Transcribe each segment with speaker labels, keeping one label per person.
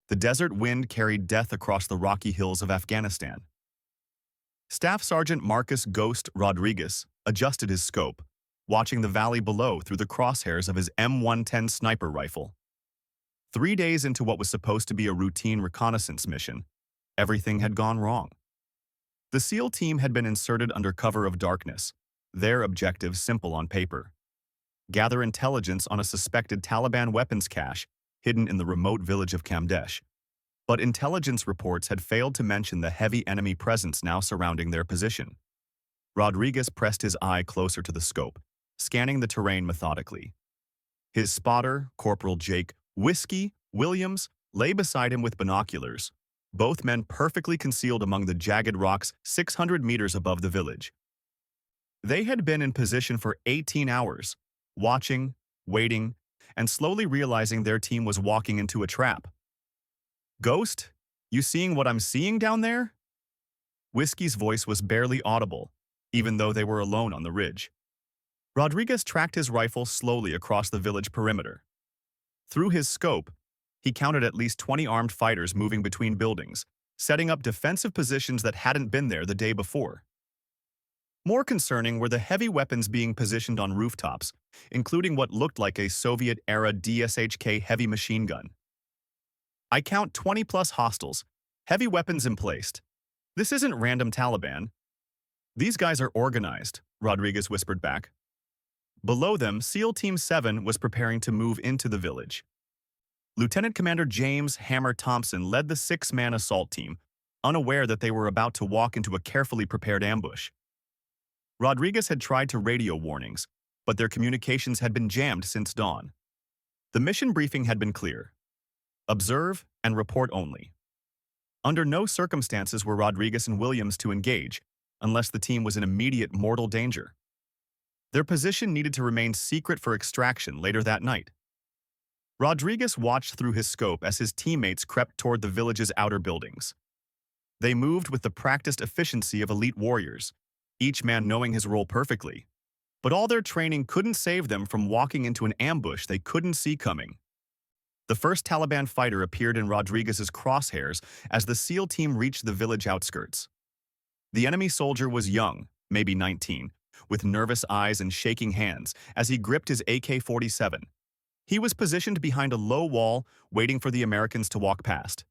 Speaker 1: The desert wind carried death across the rocky hills of Afghanistan. Staff Sergeant Marcus Ghost Rodriguez adjusted his scope, watching the valley below through the crosshairs of his M110 sniper rifle. 3 days into what was supposed to be a routine reconnaissance mission, everything had gone wrong. The SEAL team had been inserted under cover of darkness, their objective simple on paper: gather intelligence on a suspected Taliban weapons cache hidden in the remote village of Kamdesh. But intelligence reports had failed to mention the heavy enemy presence now surrounding their position. Rodriguez pressed his eye closer to the scope, scanning the terrain methodically. His spotter, Corporal Jake "Whiskey" Williams, lay beside him with binoculars, both men perfectly concealed among the jagged rocks 600 meters above the village. They had been in position for 18 hours, watching, waiting, and slowly realizing their team was walking into a trap. "Ghost, you seeing what I'm seeing down there?" Whiskey's voice was barely audible, even though they were alone on the ridge. Rodriguez tracked his rifle slowly across the village perimeter. Through his scope, he counted at least 20 armed fighters moving between buildings, setting up defensive positions that hadn't been there the day before. More concerning were the heavy weapons being positioned on rooftops, including what looked like a Soviet-era DSHK heavy machine gun. "I count 20-plus hostiles, heavy weapons emplaced. This isn't random Taliban. These guys are organized," Rodriguez whispered back. Below them, SEAL Team 7 was preparing to move into the village. Lieutenant Commander James "Hammer" Thompson led the 6-man assault team, unaware that they were about to walk into a carefully prepared ambush. Rodriguez had tried to radio warnings, but their communications had been jammed since dawn. The mission briefing had been clear: observe and report only. Under no circumstances were Rodriguez and Williams to engage, unless the team was in immediate mortal danger. Their position needed to remain secret for extraction later that night. Rodriguez watched through his scope as his teammates crept toward the village's outer buildings. They moved with the practiced efficiency of elite warriors, each man knowing his role perfectly. But all their training couldn't save them from walking into an ambush they couldn't see coming. The first Taliban fighter appeared in Rodriguez's crosshairs as the SEAL team reached the village outskirts. The enemy soldier was young, maybe 19, with nervous eyes and shaking hands as he gripped his AK-47. He was positioned behind a low wall, waiting for the Americans to walk past.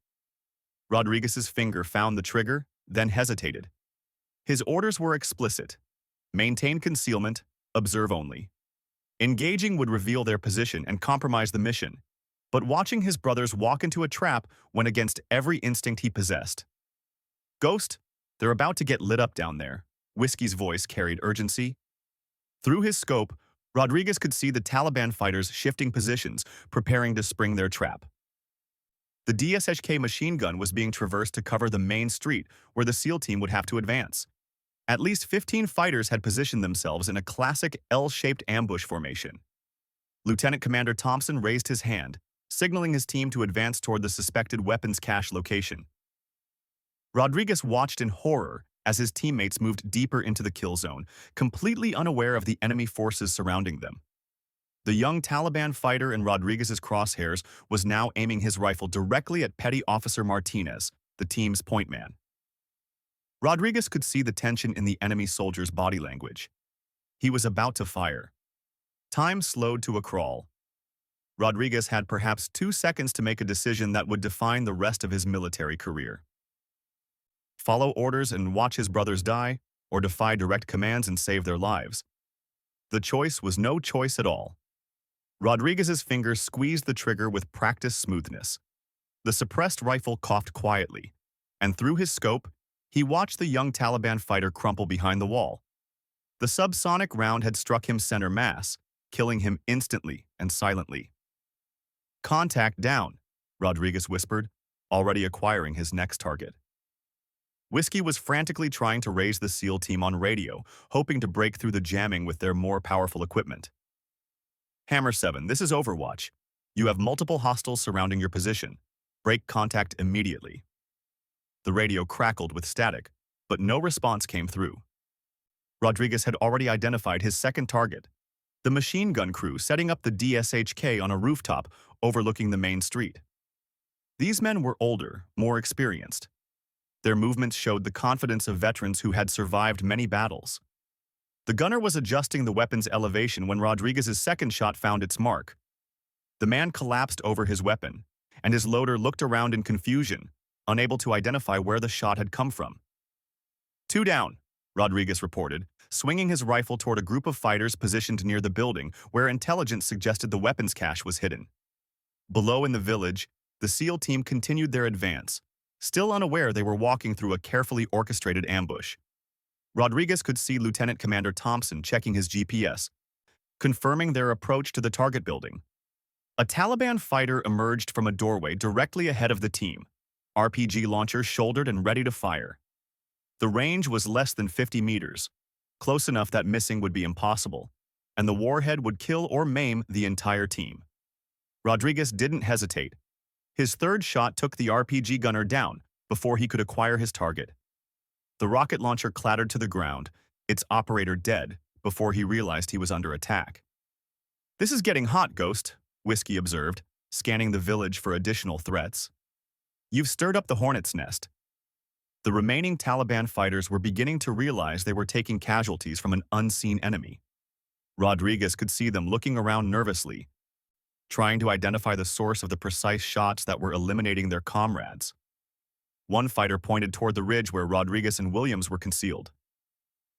Speaker 1: Rodriguez's finger found the trigger, then hesitated. His orders were explicit: maintain concealment, observe only. Engaging would reveal their position and compromise the mission, but watching his brothers walk into a trap went against every instinct he possessed. "Ghost, they're about to get lit up down there." Whiskey's voice carried urgency. Through his scope, Rodriguez could see the Taliban fighters shifting positions, preparing to spring their trap. The DSHK machine gun was being traversed to cover the main street where the SEAL team would have to advance. At least 15 fighters had positioned themselves in a classic L-shaped ambush formation. Lieutenant Commander Thompson raised his hand, signaling his team to advance toward the suspected weapons cache location. Rodriguez watched in horror as his teammates moved deeper into the kill zone, completely unaware of the enemy forces surrounding them. The young Taliban fighter in Rodriguez's crosshairs was now aiming his rifle directly at Petty Officer Martinez, the team's point man. Rodriguez could see the tension in the enemy soldier's body language. He was about to fire. Time slowed to a crawl. Rodriguez had perhaps 2 seconds to make a decision that would define the rest of his military career: follow orders and watch his brothers die, or defy direct commands and save their lives. The choice was no choice at all. Rodriguez's fingers squeezed the trigger with practiced smoothness. The suppressed rifle coughed quietly, and through his scope, he watched the young Taliban fighter crumple behind the wall. The subsonic round had struck him center mass, killing him instantly and silently. "Contact down," Rodriguez whispered, already acquiring his next target. Whiskey was frantically trying to raise the SEAL team on radio, hoping to break through the jamming with their more powerful equipment. "Hammer 7, this is Overwatch. You have multiple hostiles surrounding your position. Break contact immediately." The radio crackled with static, but no response came through. Rodriguez had already identified his second target: the machine gun crew setting up the DSHK on a rooftop overlooking the main street. These men were older, more experienced. Their movements showed the confidence of veterans who had survived many battles. The gunner was adjusting the weapon's elevation when Rodriguez's second shot found its mark. The man collapsed over his weapon, and his loader looked around in confusion, unable to identify where the shot had come from. "Two down," Rodriguez reported, swinging his rifle toward a group of fighters positioned near the building where intelligence suggested the weapons cache was hidden. Below in the village, the SEAL team continued their advance, still unaware they were walking through a carefully orchestrated ambush. Rodriguez could see Lieutenant Commander Thompson checking his GPS, confirming their approach to the target building. A Taliban fighter emerged from a doorway directly ahead of the team, RPG launcher shouldered and ready to fire. The range was less than 50 meters, close enough that missing would be impossible, and the warhead would kill or maim the entire team. Rodriguez didn't hesitate. His third shot took the RPG gunner down before he could acquire his target. The rocket launcher clattered to the ground, its operator dead, before he realized he was under attack. "This is getting hot, Ghost," Whiskey observed, scanning the village for additional threats. "You've stirred up the hornet's nest." The remaining Taliban fighters were beginning to realize they were taking casualties from an unseen enemy. Rodriguez could see them looking around nervously, trying to identify the source of the precise shots that were eliminating their comrades. One fighter pointed toward the ridge where Rodriguez and Williams were concealed.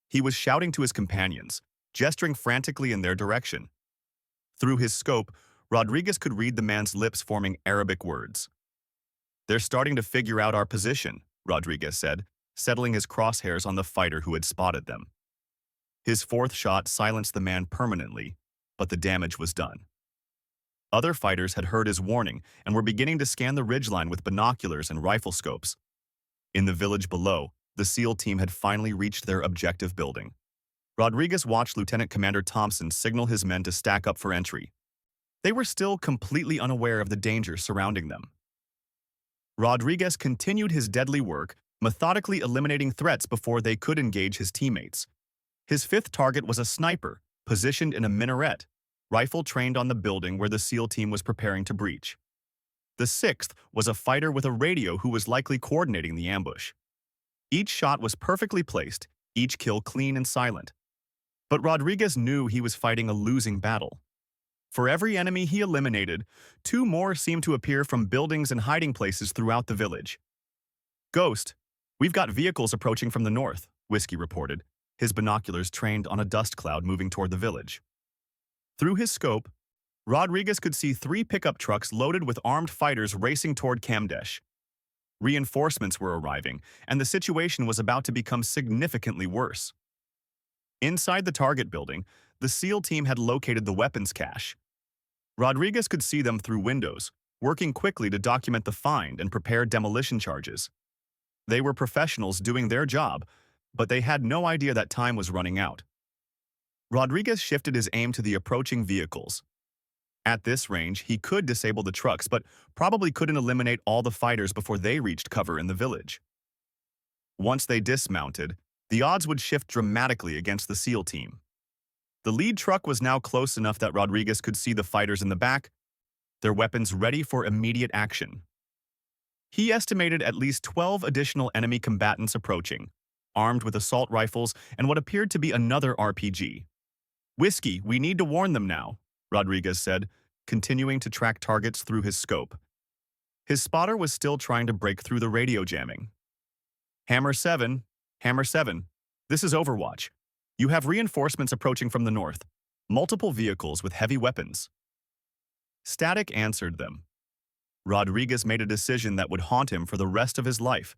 Speaker 1: He was shouting to his companions, gesturing frantically in their direction. Through his scope, Rodriguez could read the man's lips forming Arabic words. "They're starting to figure out our position," Rodriguez said, settling his crosshairs on the fighter who had spotted them. His fourth shot silenced the man permanently, but the damage was done. Other fighters had heard his warning and were beginning to scan the ridgeline with binoculars and rifle scopes. In the village below, the SEAL team had finally reached their objective building. Rodriguez watched Lieutenant Commander Thompson signal his men to stack up for entry. They were still completely unaware of the danger surrounding them. Rodriguez continued his deadly work, methodically eliminating threats before they could engage his teammates. His fifth target was a sniper, positioned in a minaret, rifle trained on the building where the SEAL team was preparing to breach. The sixth was a fighter with a radio who was likely coordinating the ambush. Each shot was perfectly placed, each kill clean and silent. But Rodriguez knew he was fighting a losing battle. For every enemy he eliminated, two more seemed to appear from buildings and hiding places throughout the village. "Ghost, we've got vehicles approaching from the north," Whiskey reported, his binoculars trained on a dust cloud moving toward the village. Through his scope, Rodriguez could see 3 pickup trucks loaded with armed fighters racing toward Kamdesh. Reinforcements were arriving, and the situation was about to become significantly worse. Inside the target building, the SEAL team had located the weapons cache. Rodriguez could see them through windows, working quickly to document the find and prepare demolition charges. They were professionals doing their job, but they had no idea that time was running out. Rodriguez shifted his aim to the approaching vehicles. At this range, he could disable the trucks, but probably couldn't eliminate all the fighters before they reached cover in the village. Once they dismounted, the odds would shift dramatically against the SEAL team. The lead truck was now close enough that Rodriguez could see the fighters in the back, their weapons ready for immediate action. He estimated at least 12 additional enemy combatants approaching, armed with assault rifles and what appeared to be another RPG. "Whiskey, we need to warn them now," Rodriguez said, continuing to track targets through his scope. His spotter was still trying to break through the radio jamming. Hammer 7, this is Overwatch. You have reinforcements approaching from the north, multiple vehicles with heavy weapons." Static answered them. Rodriguez made a decision that would haunt him for the rest of his life.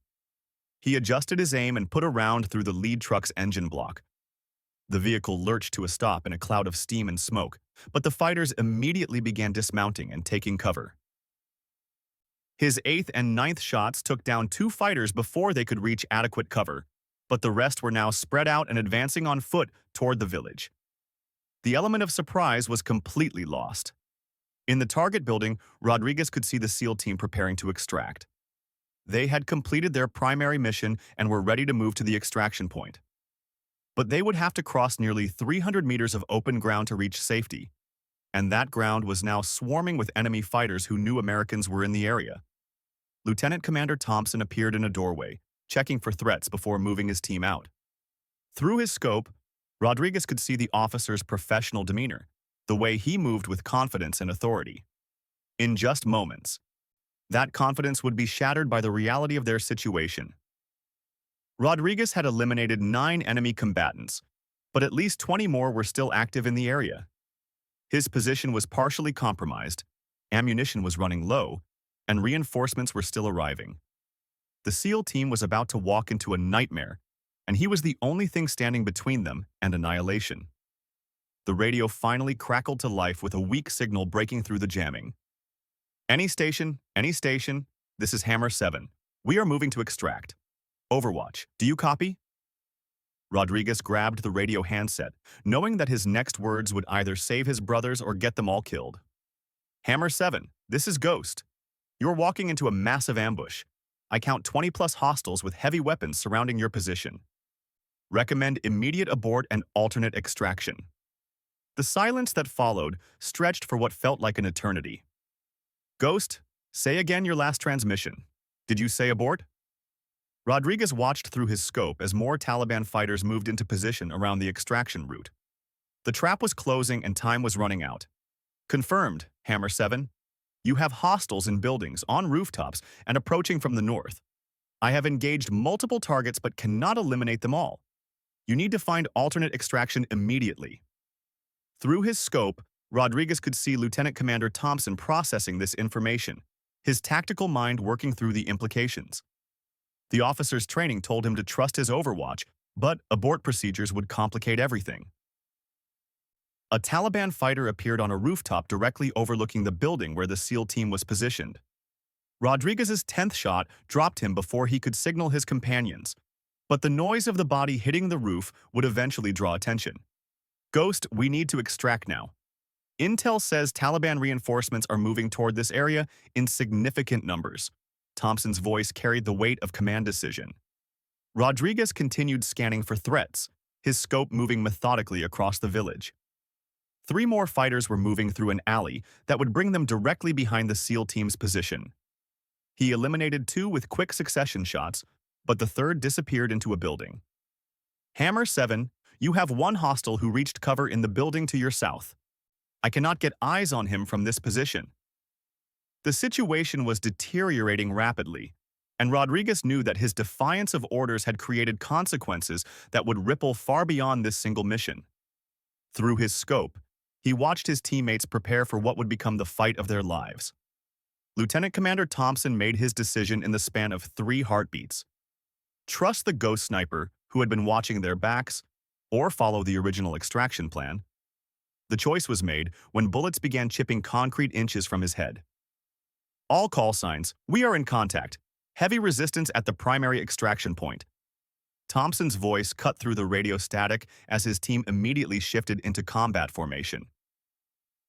Speaker 1: He adjusted his aim and put a round through the lead truck's engine block. The vehicle lurched to a stop in a cloud of steam and smoke, but the fighters immediately began dismounting and taking cover. His 8th and 9th shots took down 2 fighters before they could reach adequate cover, but the rest were now spread out and advancing on foot toward the village. The element of surprise was completely lost. In the target building, Rodriguez could see the SEAL team preparing to extract. They had completed their primary mission and were ready to move to the extraction point. But they would have to cross nearly 300 meters of open ground to reach safety, and that ground was now swarming with enemy fighters who knew Americans were in the area. Lieutenant Commander Thompson appeared in a doorway, checking for threats before moving his team out. Through his scope, Rodriguez could see the officer's professional demeanor, the way he moved with confidence and authority. In just moments, that confidence would be shattered by the reality of their situation. Rodriguez had eliminated 9 enemy combatants, but at least 20 more were still active in the area. His position was partially compromised, ammunition was running low, and reinforcements were still arriving. The SEAL team was about to walk into a nightmare, and he was the only thing standing between them and annihilation. The radio finally crackled to life with a weak signal breaking through the jamming. Any station, this is Hammer 7. We are moving to extract. Overwatch, do you copy? Rodriguez grabbed the radio handset, knowing that his next words would either save his brothers or get them all killed. Hammer 7, this is Ghost. You're walking into a massive ambush. I count 20+ hostiles with heavy weapons surrounding your position. Recommend immediate abort and alternate extraction. The silence that followed stretched for what felt like an eternity. Ghost, say again your last transmission. Did you say abort? Rodriguez watched through his scope as more Taliban fighters moved into position around the extraction route. The trap was closing and time was running out. Confirmed, Hammer 7. You have hostiles in buildings, on rooftops, and approaching from the north. I have engaged multiple targets but cannot eliminate them all. You need to find alternate extraction immediately. Through his scope, Rodriguez could see Lieutenant Commander Thompson processing this information, his tactical mind working through the implications. The officer's training told him to trust his overwatch, but abort procedures would complicate everything. A Taliban fighter appeared on a rooftop directly overlooking the building where the SEAL team was positioned. Rodriguez's 10th shot dropped him before he could signal his companions, but the noise of the body hitting the roof would eventually draw attention. Ghost, we need to extract now. Intel says Taliban reinforcements are moving toward this area in significant numbers. Thompson's voice carried the weight of command decision. Rodriguez continued scanning for threats, his scope moving methodically across the village. 3 more fighters were moving through an alley that would bring them directly behind the SEAL team's position. He eliminated 2 with quick succession shots, but the third disappeared into a building. Hammer 7, you have 1 hostile who reached cover in the building to your south. I cannot get eyes on him from this position. The situation was deteriorating rapidly, and Rodriguez knew that his defiance of orders had created consequences that would ripple far beyond this single mission. Through his scope, he watched his teammates prepare for what would become the fight of their lives. Lieutenant Commander Thompson made his decision in the span of 3 heartbeats. Trust the ghost sniper who had been watching their backs, or follow the original extraction plan. The choice was made when bullets began chipping concrete inches from his head. All call signs, we are in contact. Heavy resistance at the primary extraction point. Thompson's voice cut through the radio static as his team immediately shifted into combat formation.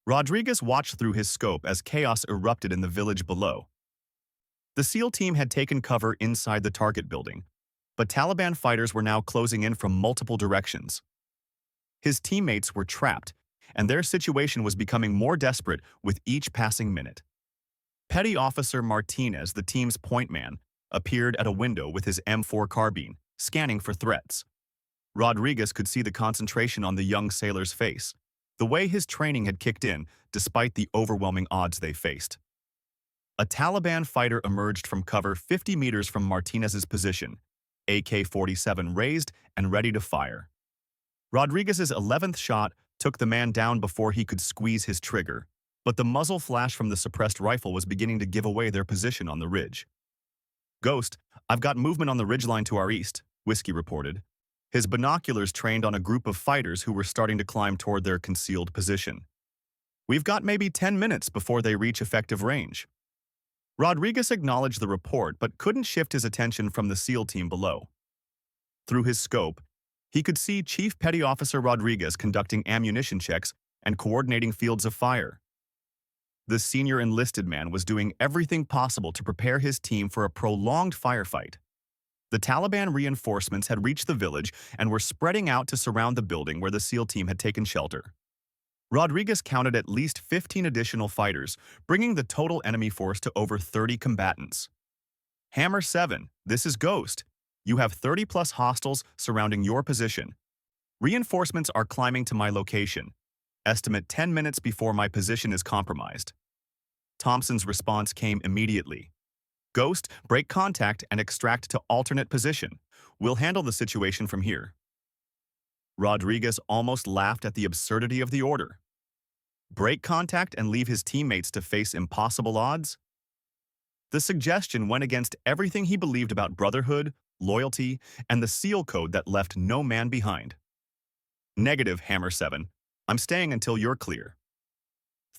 Speaker 1: Rodriguez watched through his scope as chaos erupted in the village below. The SEAL team had taken cover inside the target building, but Taliban fighters were now closing in from multiple directions. His teammates were trapped, and their situation was becoming more desperate with each passing minute. Petty Officer Martinez, the team's point man, appeared at a window with his M4 carbine, scanning for threats. Rodriguez could see the concentration on the young sailor's face, the way his training had kicked in despite the overwhelming odds they faced. A Taliban fighter emerged from cover 50 meters from Martinez's position, AK-47 raised and ready to fire. Rodriguez's 11th shot took the man down before he could squeeze his trigger, but the muzzle flash from the suppressed rifle was beginning to give away their position on the ridge. Ghost, I've got movement on the ridgeline to our east, Whiskey reported, his binoculars trained on a group of fighters who were starting to climb toward their concealed position. We've got maybe 10 minutes before they reach effective range. Rodriguez acknowledged the report but couldn't shift his attention from the SEAL team below. Through his scope, he could see Chief Petty Officer Rodriguez conducting ammunition checks and coordinating fields of fire. The senior enlisted man was doing everything possible to prepare his team for a prolonged firefight. The Taliban reinforcements had reached the village and were spreading out to surround the building where the SEAL team had taken shelter. Rodriguez counted at least 15 additional fighters, bringing the total enemy force to over 30 combatants. Hammer 7, this is Ghost. You have 30 plus hostiles surrounding your position. Reinforcements are climbing to my location. Estimate 10 minutes before my position is compromised. Thompson's response came immediately. Ghost, break contact and extract to alternate position. We'll handle the situation from here. Rodriguez almost laughed at the absurdity of the order. Break contact and leave his teammates to face impossible odds? The suggestion went against everything he believed about brotherhood, loyalty, and the SEAL code that left no man behind. Negative, Hammer 7. I'm staying until you're clear.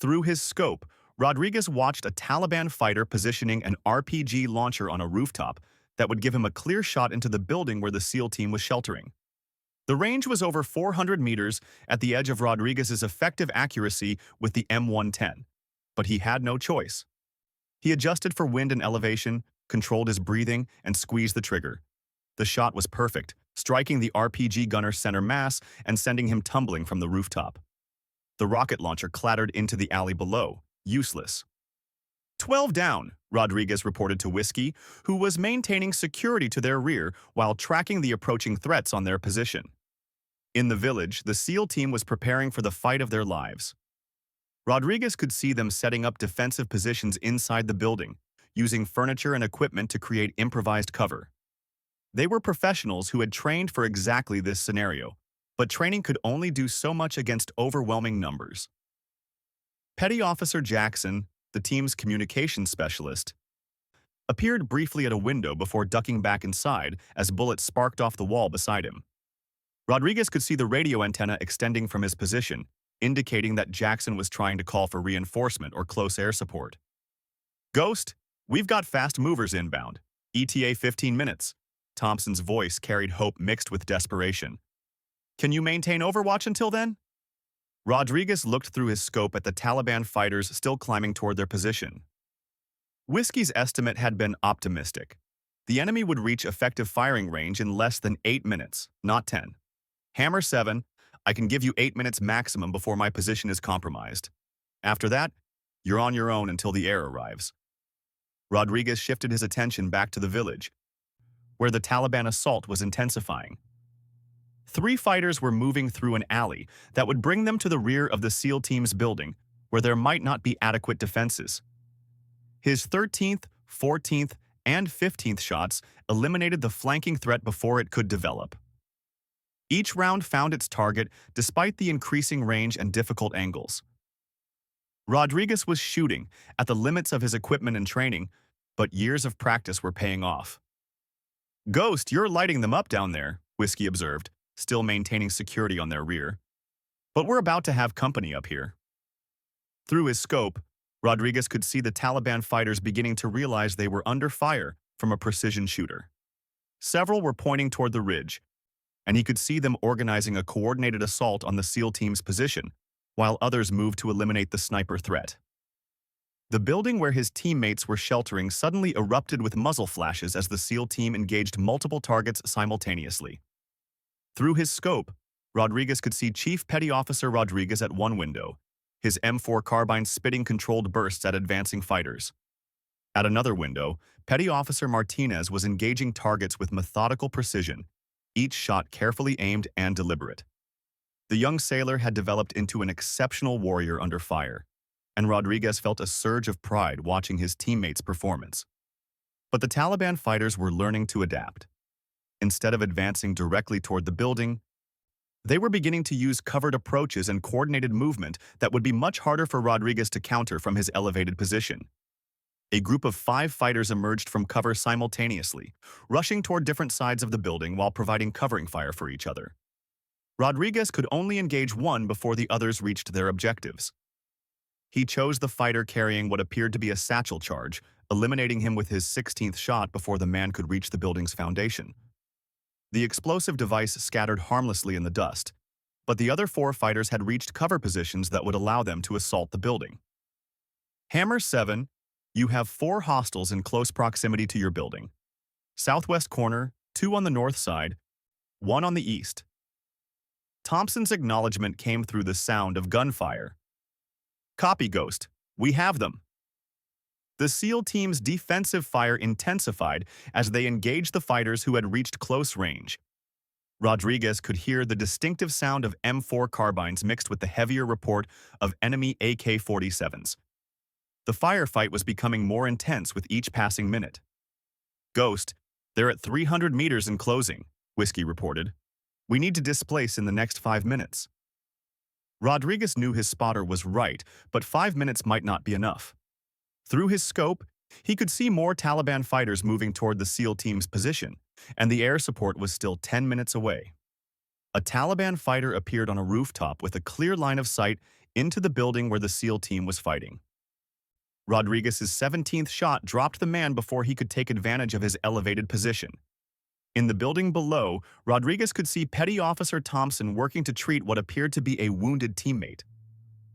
Speaker 1: Through his scope, Rodriguez watched a Taliban fighter positioning an RPG launcher on a rooftop that would give him a clear shot into the building where the SEAL team was sheltering. The range was over 400 meters at the edge of Rodriguez's effective accuracy with the M110, but he had no choice. He adjusted for wind and elevation, controlled his breathing, and squeezed the trigger. The shot was perfect, striking the RPG gunner's center mass and sending him tumbling from the rooftop. The rocket launcher clattered into the alley below, useless. 12 down, Rodriguez reported to Whiskey, who was maintaining security to their rear while tracking the approaching threats on their position. In the village, the SEAL team was preparing for the fight of their lives. Rodriguez could see them setting up defensive positions inside the building, using furniture and equipment to create improvised cover. They were professionals who had trained for exactly this scenario, but training could only do so much against overwhelming numbers. Petty Officer Jackson, the team's communications specialist, appeared briefly at a window before ducking back inside as bullets sparked off the wall beside him. Rodriguez could see the radio antenna extending from his position, indicating that Jackson was trying to call for reinforcement or close air support. Ghost, we've got fast movers inbound. ETA 15 minutes. Thompson's voice carried hope mixed with desperation. Can you maintain overwatch until then? Rodriguez looked through his scope at the Taliban fighters still climbing toward their position. Whiskey's estimate had been optimistic. The enemy would reach effective firing range in less than 8 minutes, not 10. Hammer 7, I can give you 8 minutes maximum before my position is compromised. After that, you're on your own until the air arrives. Rodriguez shifted his attention back to the village, where the Taliban assault was intensifying. 3 fighters were moving through an alley that would bring them to the rear of the SEAL team's building, where there might not be adequate defenses. His 13th, 14th, and 15th shots eliminated the flanking threat before it could develop. Each round found its target despite the increasing range and difficult angles. Rodriguez was shooting at the limits of his equipment and training, but years of practice were paying off. Ghost, you're lighting them up down there, Whiskey observed, still maintaining security on their rear. But we're about to have company up here. Through his scope, Rodriguez could see the Taliban fighters beginning to realize they were under fire from a precision shooter. Several were pointing toward the ridge, and he could see them organizing a coordinated assault on the SEAL team's position, while others moved to eliminate the sniper threat. The building where his teammates were sheltering suddenly erupted with muzzle flashes as the SEAL team engaged multiple targets simultaneously. Through his scope, Rodriguez could see Chief Petty Officer Rodriguez at one window, his M4 carbine spitting controlled bursts at advancing fighters. At another window, Petty Officer Martinez was engaging targets with methodical precision, each shot carefully aimed and deliberate. The young sailor had developed into an exceptional warrior under fire, and Rodriguez felt a surge of pride watching his teammates' performance. But the Taliban fighters were learning to adapt. Instead of advancing directly toward the building, they were beginning to use covered approaches and coordinated movement that would be much harder for Rodriguez to counter from his elevated position. A group of 5 fighters emerged from cover simultaneously, rushing toward different sides of the building while providing covering fire for each other. Rodriguez could only engage one before the others reached their objectives. He chose the fighter carrying what appeared to be a satchel charge, eliminating him with his 16th shot before the man could reach the building's foundation. The explosive device scattered harmlessly in the dust, but the other 4 fighters had reached cover positions that would allow them to assault the building. Hammer 7, you have 4 hostiles in close proximity to your building. Southwest corner, 2 on the north side, 1 on the east. Thompson's acknowledgement came through the sound of gunfire. Copy, Ghost. We have them. The SEAL team's defensive fire intensified as they engaged the fighters who had reached close range. Rodriguez could hear the distinctive sound of M4 carbines mixed with the heavier report of enemy AK-47s. The firefight was becoming more intense with each passing minute. "Ghost, they're at 300 meters in closing," Whiskey reported. "We need to displace in the next 5 minutes." Rodriguez knew his spotter was right, but 5 minutes might not be enough. Through his scope, he could see more Taliban fighters moving toward the SEAL team's position, and the air support was still 10 minutes away. A Taliban fighter appeared on a rooftop with a clear line of sight into the building where the SEAL team was fighting. Rodriguez's 17th shot dropped the man before he could take advantage of his elevated position. In the building below, Rodriguez could see Petty Officer Thompson working to treat what appeared to be a wounded teammate.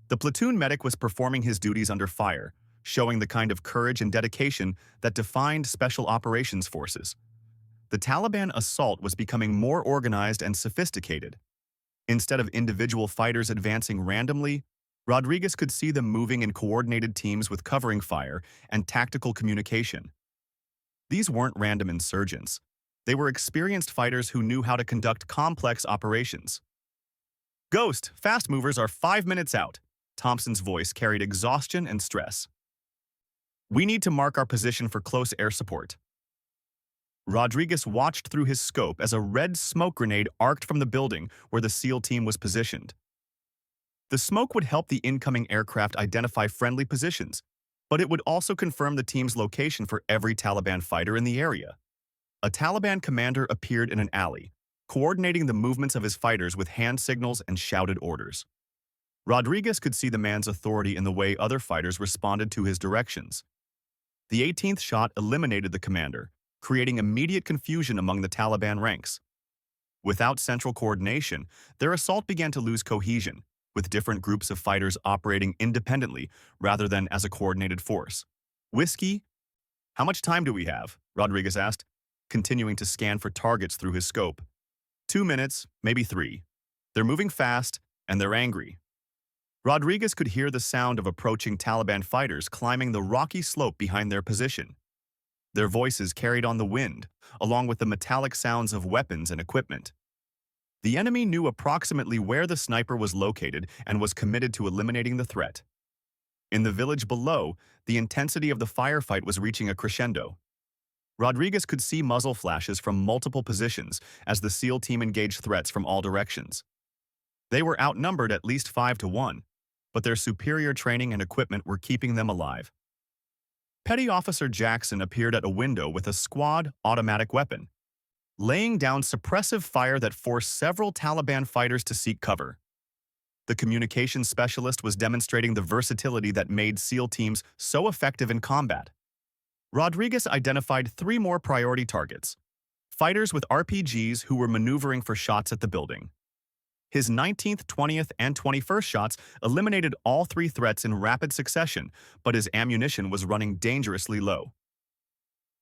Speaker 1: The platoon medic was performing his duties under fire, showing the kind of courage and dedication that defined Special Operations Forces. The Taliban assault was becoming more organized and sophisticated. Instead of individual fighters advancing randomly, Rodriguez could see them moving in coordinated teams with covering fire and tactical communication. These weren't random insurgents. They were experienced fighters who knew how to conduct complex operations. "Ghost, fast movers are 5 minutes out." Thompson's voice carried exhaustion and stress. "We need to mark our position for close air support." Rodriguez watched through his scope as a red smoke grenade arced from the building where the SEAL team was positioned. The smoke would help the incoming aircraft identify friendly positions, but it would also confirm the team's location for every Taliban fighter in the area. A Taliban commander appeared in an alley, coordinating the movements of his fighters with hand signals and shouted orders. Rodriguez could see the man's authority in the way other fighters responded to his directions. The 18th shot eliminated the commander, creating immediate confusion among the Taliban ranks. Without central coordination, their assault began to lose cohesion, with different groups of fighters operating independently rather than as a coordinated force. "Whiskey, how much time do we have?" Rodriguez asked, continuing to scan for targets through his scope. 2 minutes, maybe 3. They're moving fast, and they're angry. Rodriguez could hear the sound of approaching Taliban fighters climbing the rocky slope behind their position. Their voices carried on the wind, along with the metallic sounds of weapons and equipment. The enemy knew approximately where the sniper was located and was committed to eliminating the threat. In the village below, the intensity of the firefight was reaching a crescendo. Rodriguez could see muzzle flashes from multiple positions as the SEAL team engaged threats from all directions. They were outnumbered at least 5-1, but their superior training and equipment were keeping them alive. Petty Officer Jackson appeared at a window with a squad automatic weapon, laying down suppressive fire that forced several Taliban fighters to seek cover. The communications specialist was demonstrating the versatility that made SEAL teams so effective in combat. Rodriguez identified 3 more priority targets: fighters with RPGs who were maneuvering for shots at the building. His 19th, 20th, and 21st shots eliminated all 3 threats in rapid succession, but his ammunition was running dangerously low.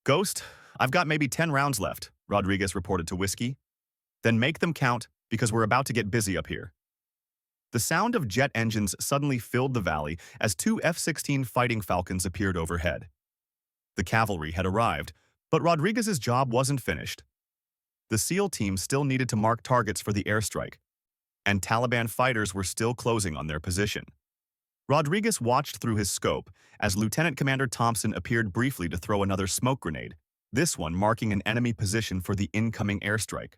Speaker 1: "Ghost, I've got maybe 10 rounds left," Rodriguez reported to Whiskey. "Then make them count, because we're about to get busy up here." The sound of jet engines suddenly filled the valley as 2 F-16 Fighting Falcons appeared overhead. The cavalry had arrived, but Rodriguez's job wasn't finished. The SEAL team still needed to mark targets for the airstrike, and Taliban fighters were still closing on their position. Rodriguez watched through his scope as Lieutenant Commander Thompson appeared briefly to throw another smoke grenade, this one marking an enemy position for the incoming airstrike.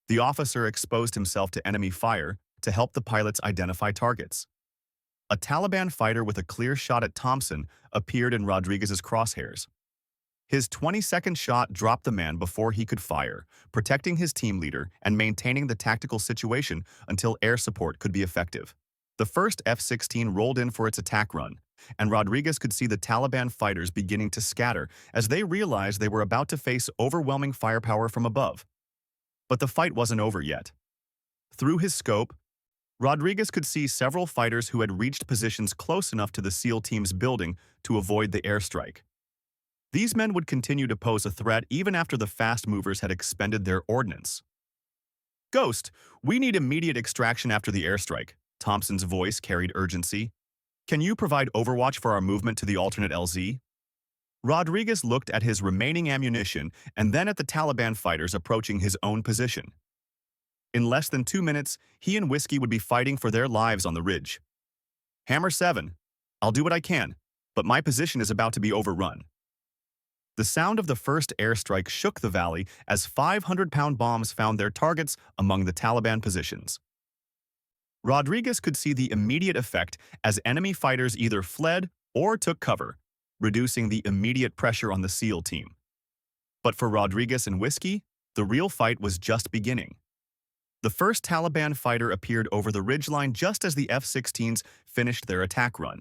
Speaker 1: The officer exposed himself to enemy fire to help the pilots identify targets. A Taliban fighter with a clear shot at Thompson appeared in Rodriguez's crosshairs. His 22nd shot dropped the man before he could fire, protecting his team leader and maintaining the tactical situation until air support could be effective. The first F-16 rolled in for its attack run, and Rodriguez could see the Taliban fighters beginning to scatter as they realized they were about to face overwhelming firepower from above. But the fight wasn't over yet. Through his scope, Rodriguez could see several fighters who had reached positions close enough to the SEAL team's building to avoid the airstrike. These men would continue to pose a threat even after the fast movers had expended their ordnance. "Ghost, we need immediate extraction after the airstrike." Thompson's voice carried urgency. "Can you provide overwatch for our movement to the alternate LZ?" Rodriguez looked at his remaining ammunition and then at the Taliban fighters approaching his own position. In less than 2 minutes, he and Whiskey would be fighting for their lives on the ridge. Hammer 7. I'll do what I can, but my position is about to be overrun. The sound of the first airstrike shook the valley as 500-pound bombs found their targets among the Taliban positions. Rodriguez could see the immediate effect as enemy fighters either fled or took cover, reducing the immediate pressure on the SEAL team. But for Rodriguez and Whiskey, the real fight was just beginning. The first Taliban fighter appeared over the ridgeline just as the F-16s finished their attack run.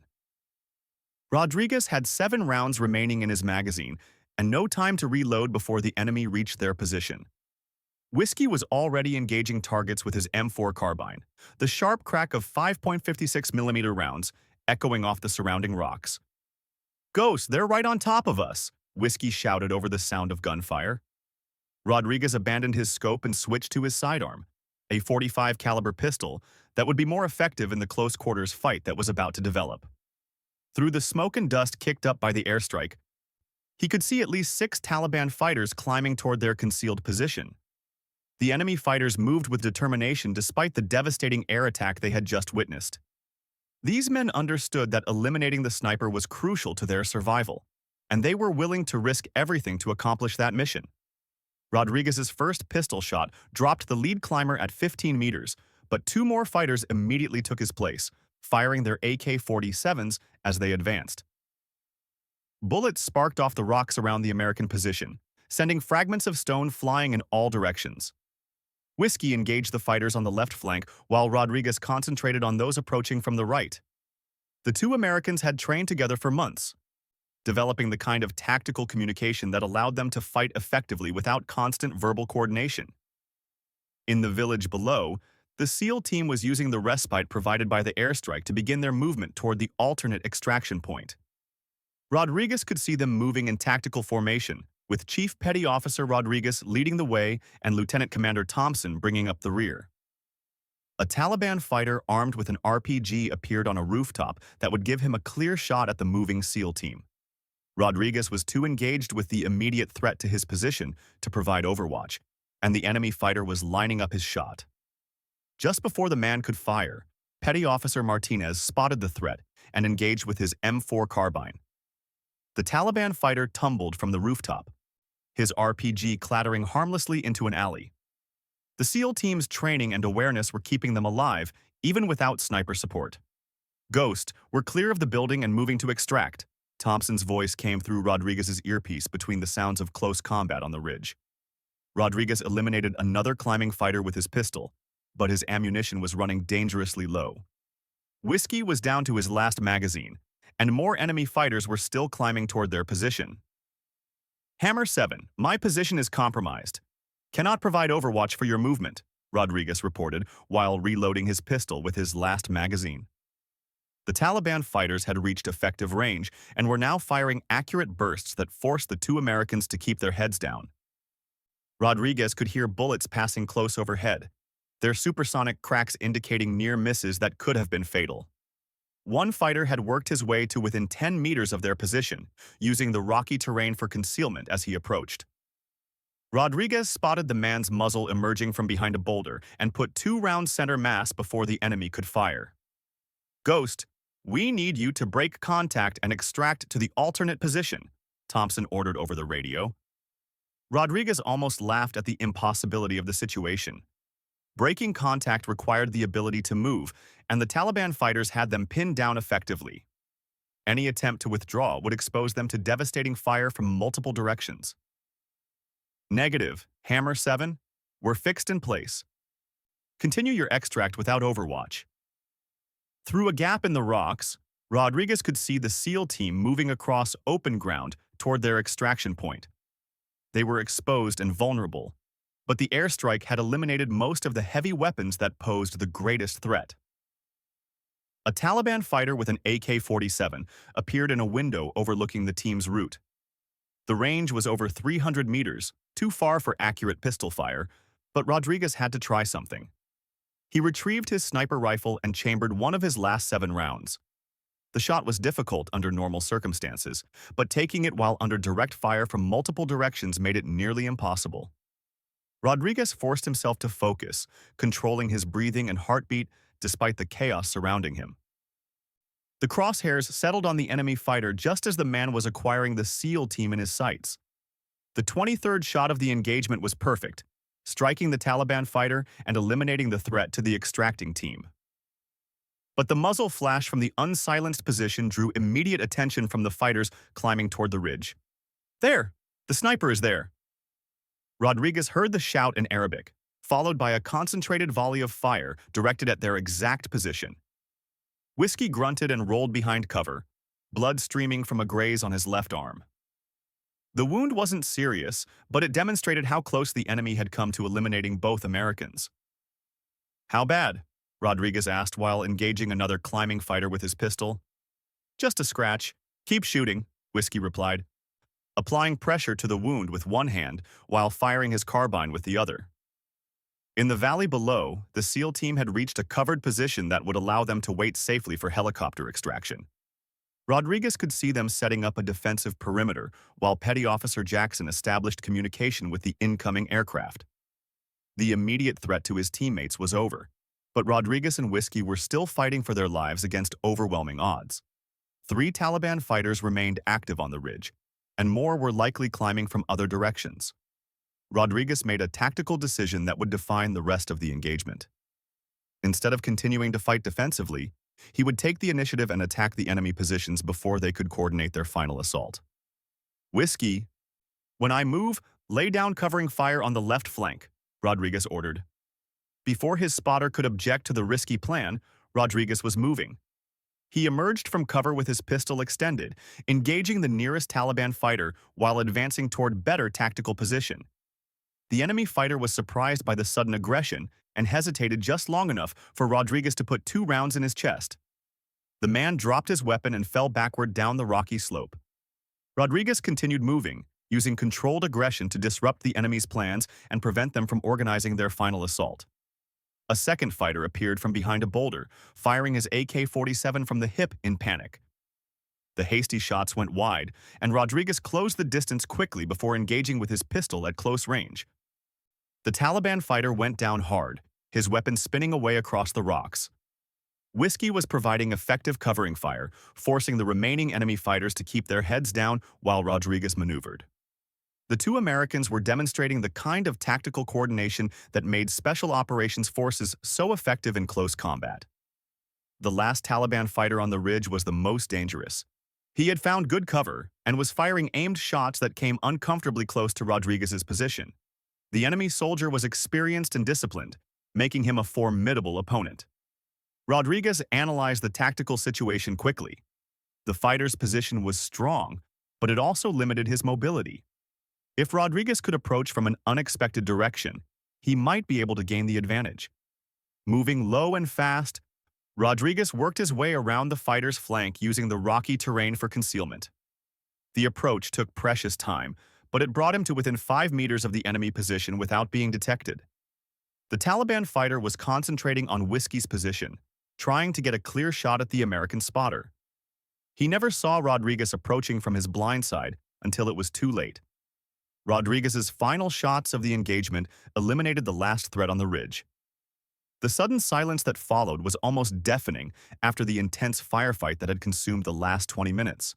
Speaker 1: Rodriguez had 7 rounds remaining in his magazine and no time to reload before the enemy reached their position. Whiskey was already engaging targets with his M4 carbine, the sharp crack of 5.56mm rounds echoing off the surrounding rocks. "Ghost, they're right on top of us!" Whiskey shouted over the sound of gunfire. Rodriguez abandoned his scope and switched to his sidearm, a .45 caliber pistol that would be more effective in the close-quarters fight that was about to develop. Through the smoke and dust kicked up by the airstrike, he could see at least 6 Taliban fighters climbing toward their concealed position. The enemy fighters moved with determination despite the devastating air attack they had just witnessed. These men understood that eliminating the sniper was crucial to their survival, and they were willing to risk everything to accomplish that mission. Rodriguez's first pistol shot dropped the lead climber at 15 meters, but 2 more fighters immediately took his place, firing their AK-47s as they advanced. Bullets sparked off the rocks around the American position, sending fragments of stone flying in all directions. Whiskey engaged the fighters on the left flank while Rodriguez concentrated on those approaching from the right. The 2 Americans had trained together for months, developing the kind of tactical communication that allowed them to fight effectively without constant verbal coordination. In the village below, the SEAL team was using the respite provided by the airstrike to begin their movement toward the alternate extraction point. Rodriguez could see them moving in tactical formation, with Chief Petty Officer Rodriguez leading the way and Lieutenant Commander Thompson bringing up the rear. A Taliban fighter armed with an RPG appeared on a rooftop that would give him a clear shot at the moving SEAL team. Rodriguez was too engaged with the immediate threat to his position to provide overwatch, and the enemy fighter was lining up his shot. Just before the man could fire, Petty Officer Martinez spotted the threat and engaged with his M4 carbine. The Taliban fighter tumbled from the rooftop, his RPG clattering harmlessly into an alley. The SEAL team's training and awareness were keeping them alive, even without sniper support. "Ghost, we're clear of the building and moving to extract." Thompson's voice came through Rodriguez's earpiece between the sounds of close combat on the ridge. Rodriguez eliminated another climbing fighter with his pistol, but his ammunition was running dangerously low. Whiskey was down to his last magazine, and more enemy fighters were still climbing toward their position. "Hammer 7, my position is compromised. Cannot provide overwatch for your movement," Rodriguez reported while reloading his pistol with his last magazine. The Taliban fighters had reached effective range and were now firing accurate bursts that forced the 2 Americans to keep their heads down. Rodriguez could hear bullets passing close overhead, their supersonic cracks indicating near misses that could have been fatal. One fighter had worked his way to within 10 meters of their position, using the rocky terrain for concealment as he approached. Rodriguez spotted the man's muzzle emerging from behind a boulder and put 2 rounds center mass before the enemy could fire. "Ghost, we need you to break contact and extract to the alternate position," Thompson ordered over the radio. Rodriguez almost laughed at the impossibility of the situation. Breaking contact required the ability to move, and the Taliban fighters had them pinned down effectively. Any attempt to withdraw would expose them to devastating fire from multiple directions. "Negative, Hammer 7. We're fixed in place. Continue your extract without overwatch." Through a gap in the rocks, Rodriguez could see the SEAL team moving across open ground toward their extraction point. They were exposed and vulnerable, but the airstrike had eliminated most of the heavy weapons that posed the greatest threat. A Taliban fighter with an AK-47 appeared in a window overlooking the team's route. The range was over 300 meters, too far for accurate pistol fire, but Rodriguez had to try something. He retrieved his sniper rifle and chambered one of his last 7 rounds. The shot was difficult under normal circumstances, but taking it while under direct fire from multiple directions made it nearly impossible. Rodriguez forced himself to focus, controlling his breathing and heartbeat despite the chaos surrounding him. The crosshairs settled on the enemy fighter just as the man was acquiring the SEAL team in his sights. The 23rd shot of the engagement was perfect, striking the Taliban fighter and eliminating the threat to the extracting team. But the muzzle flash from the unsilenced position drew immediate attention from the fighters climbing toward the ridge. "There! The sniper is there!" Rodriguez heard the shout in Arabic, followed by a concentrated volley of fire directed at their exact position. Whiskey grunted and rolled behind cover, blood streaming from a graze on his left arm. The wound wasn't serious, but it demonstrated how close the enemy had come to eliminating both Americans. "How bad?" Rodriguez asked while engaging another climbing fighter with his pistol. "Just a scratch. Keep shooting," Whiskey replied, applying pressure to the wound with one hand while firing his carbine with the other. In the valley below, the SEAL team had reached a covered position that would allow them to wait safely for helicopter extraction. Rodriguez could see them setting up a defensive perimeter while Petty Officer Jackson established communication with the incoming aircraft. The immediate threat to his teammates was over, but Rodriguez and Whiskey were still fighting for their lives against overwhelming odds. 3 Taliban fighters remained active on the ridge, and more were likely climbing from other directions. Rodriguez made a tactical decision that would define the rest of the engagement. Instead of continuing to fight defensively, he would take the initiative and attack the enemy positions before they could coordinate their final assault. "Whiskey, when I move, lay down covering fire on the left flank," Rodriguez ordered. Before his spotter could object to the risky plan, Rodriguez was moving. He emerged from cover with his pistol extended, engaging the nearest Taliban fighter while advancing toward better tactical position. The enemy fighter was surprised by the sudden aggression and hesitated just long enough for Rodriguez to put 2 rounds in his chest. The man dropped his weapon and fell backward down the rocky slope. Rodriguez continued moving, using controlled aggression to disrupt the enemy's plans and prevent them from organizing their final assault. A second fighter appeared from behind a boulder, firing his AK-47 from the hip in panic. The hasty shots went wide, and Rodriguez closed the distance quickly before engaging with his pistol at close range. The Taliban fighter went down hard, his weapon spinning away across the rocks. Whiskey was providing effective covering fire, forcing the remaining enemy fighters to keep their heads down while Rodriguez maneuvered. The 2 Americans were demonstrating the kind of tactical coordination that made Special Operations Forces so effective in close combat. The last Taliban fighter on the ridge was the most dangerous. He had found good cover and was firing aimed shots that came uncomfortably close to Rodriguez's position. The enemy soldier was experienced and disciplined, making him a formidable opponent. Rodriguez analyzed the tactical situation quickly. The fighter's position was strong, but it also limited his mobility. If Rodriguez could approach from an unexpected direction, he might be able to gain the advantage. Moving low and fast, Rodriguez worked his way around the fighter's flank using the rocky terrain for concealment. The approach took precious time, but it brought him to within 5 meters of the enemy position without being detected. The Taliban fighter was concentrating on Whiskey's position, trying to get a clear shot at the American spotter. He never saw Rodriguez approaching from his blind side until it was too late. Rodriguez's final shots of the engagement eliminated the last threat on the ridge. The sudden silence that followed was almost deafening after the intense firefight that had consumed the last 20 minutes.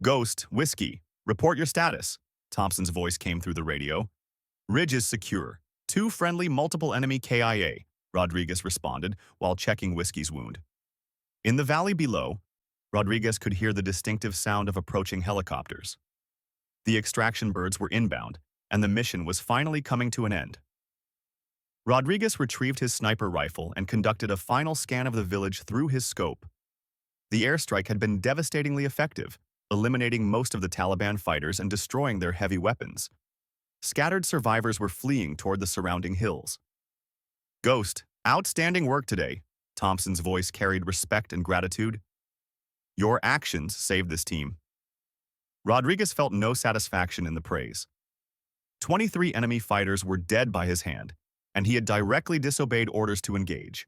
Speaker 1: "Ghost, Whiskey, report your status," Thompson's voice came through the radio. "Ridge is secure. 2 friendly, multiple enemy KIA," Rodriguez responded while checking Whiskey's wound. In the valley below, Rodriguez could hear the distinctive sound of approaching helicopters. The extraction birds were inbound, and the mission was finally coming to an end. Rodriguez retrieved his sniper rifle and conducted a final scan of the village through his scope. The airstrike had been devastatingly effective, eliminating most of the Taliban fighters and destroying their heavy weapons. Scattered survivors were fleeing toward the surrounding hills. "Ghost, outstanding work today," Thompson's voice carried respect and gratitude. "Your actions saved this team." Rodriguez felt no satisfaction in the praise. 23 enemy fighters were dead by his hand, and he had directly disobeyed orders to engage.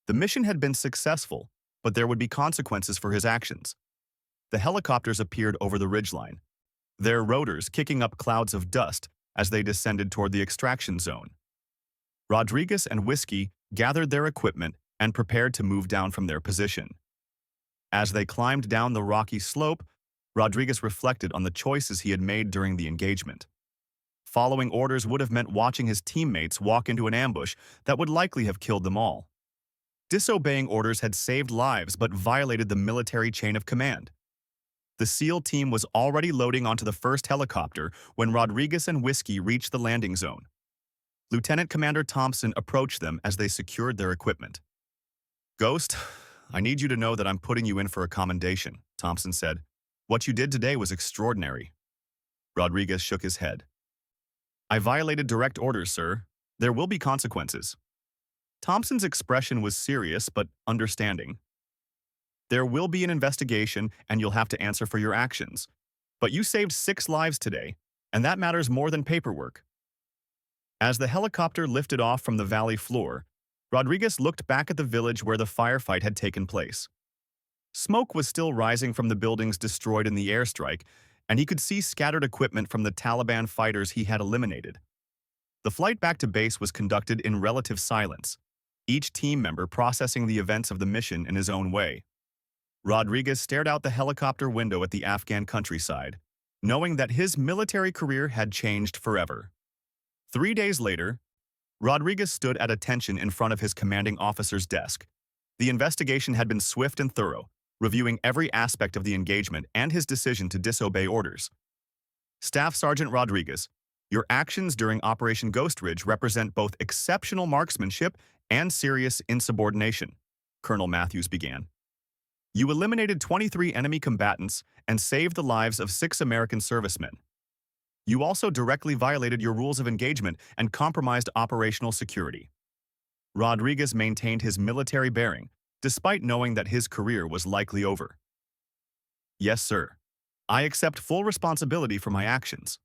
Speaker 1: The mission had been successful, but there would be consequences for his actions. The helicopters appeared over the ridgeline, their rotors kicking up clouds of dust as they descended toward the extraction zone. Rodriguez and Whiskey gathered their equipment and prepared to move down from their position. As they climbed down the rocky slope, Rodriguez reflected on the choices he had made during the engagement. Following orders would have meant watching his teammates walk into an ambush that would likely have killed them all. Disobeying orders had saved lives but violated the military chain of command. The SEAL team was already loading onto the first helicopter when Rodriguez and Whiskey reached the landing zone. Lieutenant Commander Thompson approached them as they secured their equipment. "Ghost, I need you to know that I'm putting you in for a commendation," Thompson said. "What you did today was extraordinary." Rodriguez shook his head. "I violated direct orders, sir. There will be consequences." Thompson's expression was serious but understanding. "There will be an investigation and you'll have to answer for your actions. But you saved 6 lives today, and that matters more than paperwork." As the helicopter lifted off from the valley floor, Rodriguez looked back at the village where the firefight had taken place. Smoke was still rising from the buildings destroyed in the airstrike, and he could see scattered equipment from the Taliban fighters he had eliminated. The flight back to base was conducted in relative silence, each team member processing the events of the mission in his own way. Rodriguez stared out the helicopter window at the Afghan countryside, knowing that his military career had changed forever. 3 days later, Rodriguez stood at attention in front of his commanding officer's desk. The investigation had been swift and thorough, reviewing every aspect of the engagement and his decision to disobey orders. "Staff Sergeant Rodriguez, your actions during Operation Ghost Ridge represent both exceptional marksmanship and serious insubordination," Colonel Matthews began. "You eliminated 23 enemy combatants and saved the lives of 6 American servicemen. You also directly violated your rules of engagement and compromised operational security." Rodriguez maintained his military bearing, despite knowing that his career was likely over. "Yes, sir. I accept full responsibility for my actions."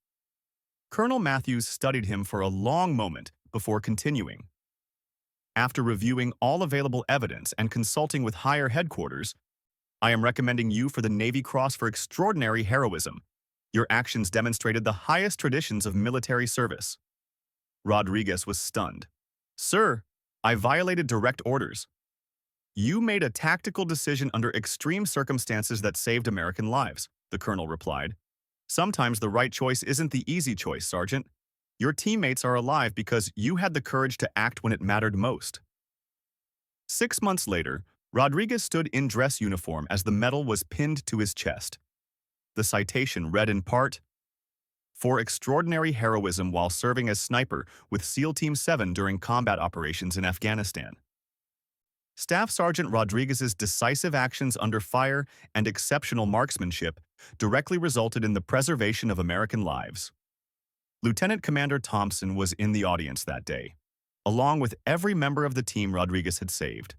Speaker 1: Colonel Matthews studied him for a long moment before continuing. "After reviewing all available evidence and consulting with higher headquarters, I am recommending you for the Navy Cross for extraordinary heroism. Your actions demonstrated the highest traditions of military service." Rodriguez was stunned. "Sir, I violated direct orders." "You made a tactical decision under extreme circumstances that saved American lives," the colonel replied. "Sometimes the right choice isn't the easy choice, Sergeant. Your teammates are alive because you had the courage to act when it mattered most." 6 months later, Rodriguez stood in dress uniform as the medal was pinned to his chest. The citation read in part, "For extraordinary heroism while serving as sniper with SEAL Team 7 during combat operations in Afghanistan." Staff Sergeant Rodriguez's decisive actions under fire and exceptional marksmanship directly resulted in the preservation of American lives. Lieutenant Commander Thompson was in the audience that day, along with every member of the team Rodriguez had saved.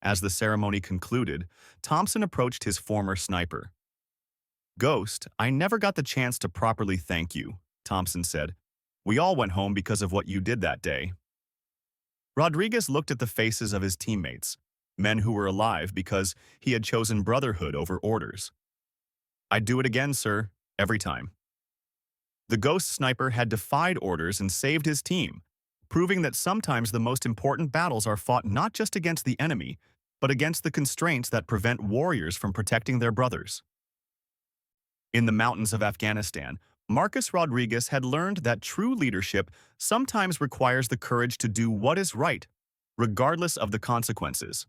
Speaker 1: As the ceremony concluded, Thompson approached his former sniper. "Ghost, I never got the chance to properly thank you," Thompson said. "We all went home because of what you did that day." Rodriguez looked at the faces of his teammates, men who were alive because he had chosen brotherhood over orders. "I'd do it again, sir, every time." The Ghost sniper had defied orders and saved his team, proving that sometimes the most important battles are fought not just against the enemy, but against the constraints that prevent warriors from protecting their brothers. In the mountains of Afghanistan, Marcus Rodriguez had learned that true leadership sometimes requires the courage to do what is right, regardless of the consequences.